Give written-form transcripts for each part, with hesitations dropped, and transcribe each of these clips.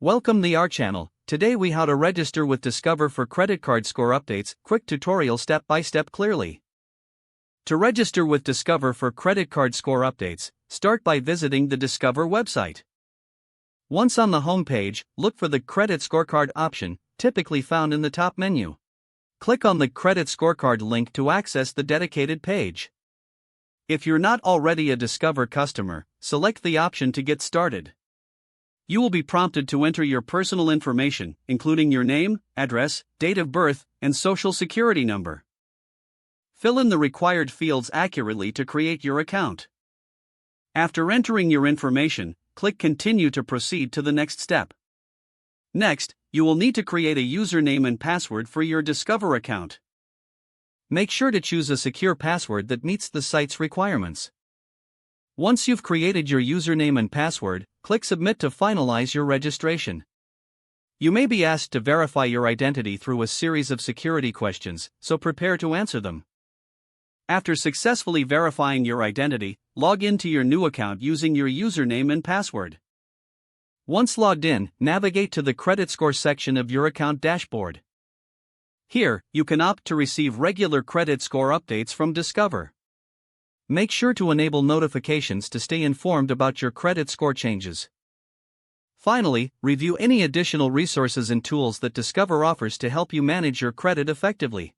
Welcome to our channel. Today we how to register with Discover for credit card score updates. Quick tutorial step by step clearly. To register with Discover for credit card score updates, start by visiting the Discover website. Once on the home page, look for the Credit Scorecard option, typically found in the top menu. Click on the Credit Scorecard link to access the dedicated page. If you're not already a Discover customer, select the option to get started. You will be prompted to enter your personal information, including your name, address, date of birth, and social security number. Fill in the required fields accurately to create your account. After entering your information, click Continue to proceed to the next step. Next, you will need to create a username and password for your Discover account. Make sure to choose a secure password that meets the site's requirements. Once you've created your username and password, click Submit to finalize your registration. You may be asked to verify your identity through a series of security questions, so prepare to answer them. After successfully verifying your identity, log into your new account using your username and password. Once logged in, navigate to the credit score section of your account dashboard. Here, you can opt to receive regular credit score updates from Discover. Make sure to enable notifications to stay informed about your credit score changes. Finally, review any additional resources and tools that Discover offers to help you manage your credit effectively.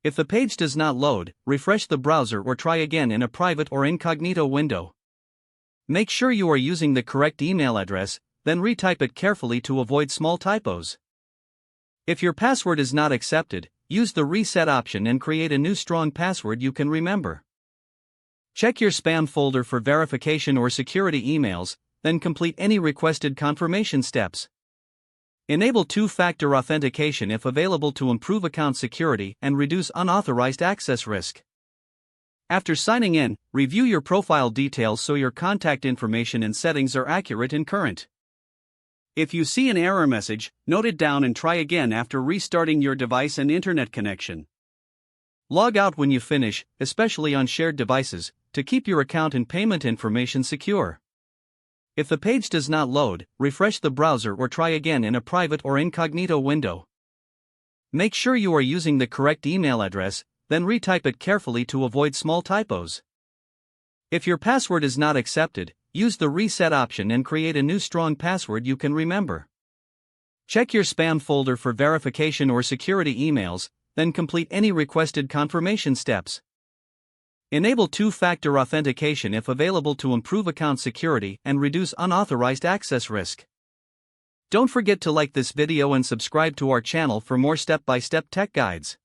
If the page does not load, refresh the browser or try again in a private or incognito window. Make sure you are using the correct email address, then retype it carefully to avoid small typos. If your password is not accepted, use the reset option and create a new strong password you can remember. Check your spam folder for verification or security emails, then complete any requested confirmation steps. Enable two-factor authentication if available to improve account security and reduce unauthorized access risk. After signing in, review your profile details so your contact information and settings are accurate and current. If you see an error message, note it down and try again after restarting your device and internet connection. Log out when you finish, especially on shared devices, to keep your account and payment information secure. If the page does not load, refresh the browser or try again in a private or incognito window. Make sure you are using the correct email address, then retype it carefully to avoid small typos. If your password is not accepted, use the reset option and create a new strong password you can remember. Check your spam folder for verification or security emails, then complete any requested confirmation steps. Enable two-factor authentication if available to improve account security and reduce unauthorized access risk. Don't forget to like this video and subscribe to our channel for more step-by-step tech guides.